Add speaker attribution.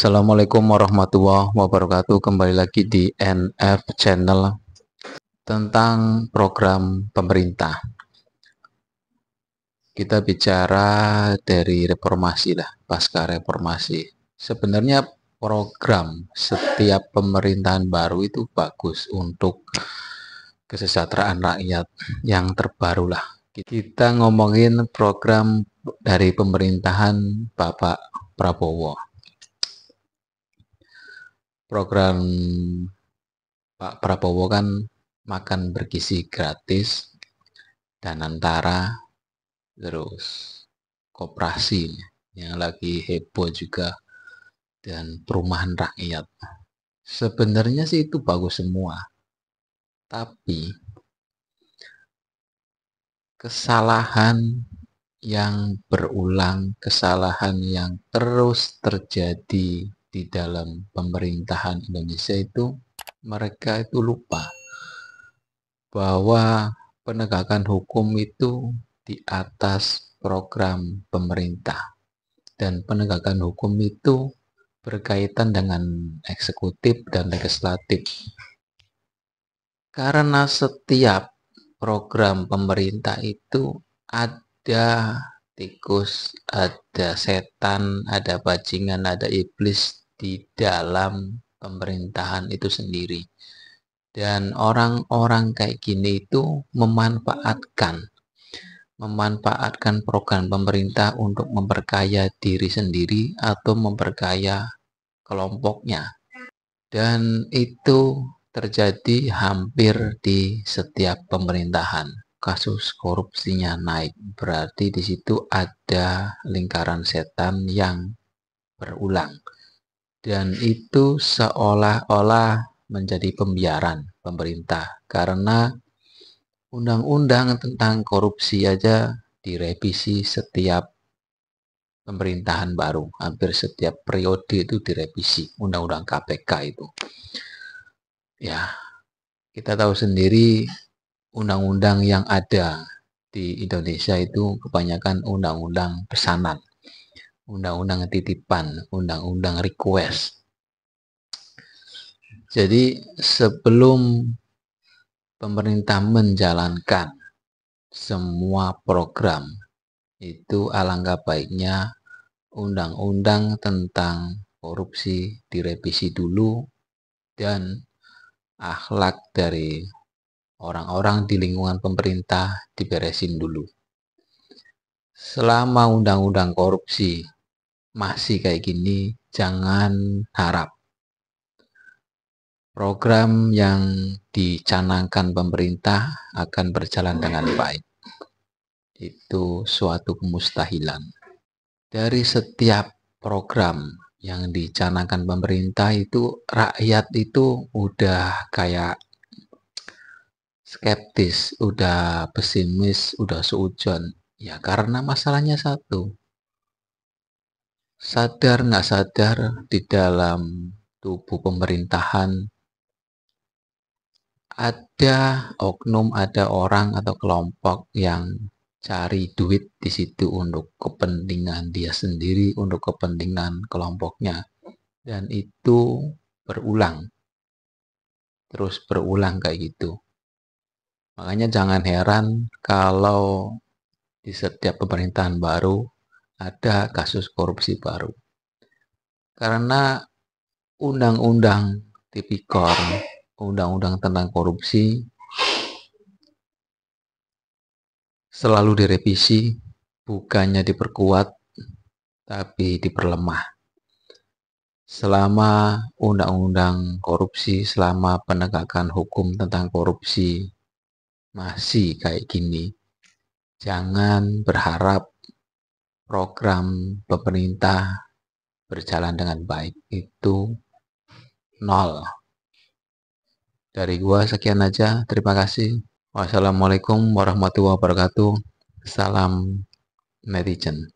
Speaker 1: Assalamualaikum warahmatullahi wabarakatuh. Kembali lagi di NF Channel tentang program pemerintah. Kita bicara dari reformasi lah, pasca reformasi. Sebenarnya program setiap pemerintahan baru itu bagus untuk kesejahteraan rakyat yang terbaru lah. Kita ngomongin program dari pemerintahan Bapak Prabowo. Program Pak Prabowo kan makan bergizi gratis, Danantara, terus koperasi yang lagi heboh juga, dan perumahan rakyat. Sebenarnya sih itu bagus semua, tapi kesalahan yang berulang, kesalahan yang terus terjadi di dalam pemerintahan Indonesia itu, mereka itu lupa bahwa penegakan hukum itu di atas program pemerintah, dan penegakan hukum itu berkaitan dengan eksekutif dan legislatif. Karena setiap program pemerintah itu ada tikus, ada setan, ada bajingan, ada iblis di dalam pemerintahan itu sendiri. Dan orang-orang kayak gini itu memanfaatkan program pemerintah untuk memperkaya diri sendiri atau memperkaya kelompoknya. Dan itu terjadi hampir di setiap pemerintahan. Kasus korupsinya naik, berarti di situ ada lingkaran setan yang berulang. Dan itu seolah-olah menjadi pembiaran pemerintah, karena undang-undang tentang korupsi aja direvisi setiap pemerintahan baru. Hampir setiap periode itu direvisi undang-undang KPK itu. Ya, kita tahu sendiri undang-undang yang ada di Indonesia itu kebanyakan undang-undang pesanan, undang-undang titipan, undang-undang request. Jadi sebelum pemerintah menjalankan semua program itu, alangkah baiknya undang-undang tentang korupsi direvisi dulu, dan akhlak dari orang-orang di lingkungan pemerintah diberesin dulu. Selama undang-undang korupsi masih kayak gini, jangan harap program yang dicanangkan pemerintah akan berjalan dengan baik. Itu suatu kemustahilan. Dari setiap program yang dicanangkan pemerintah itu, rakyat itu udah kayak skeptis, udah pesimis, udah seujon. Ya karena masalahnya satu, sadar nggak sadar di dalam tubuh pemerintahan ada oknum, ada orang atau kelompok yang cari duit di situ untuk kepentingan dia sendiri, untuk kepentingan kelompoknya. Dan itu berulang, terus berulang kayak gitu. Makanya jangan heran kalau di setiap pemerintahan baru ada kasus korupsi baru. Karena undang-undang tipikor, undang-undang tentang korupsi selalu direvisi, bukannya diperkuat, tapi diperlemah. Selama undang-undang korupsi, selama penegakan hukum tentang korupsi masih kayak gini, jangan berharap program pemerintah berjalan dengan baik. Itu nol. Dari gua sekian aja, terima kasih. Wassalamualaikum warahmatullahi wabarakatuh. Salam netizen.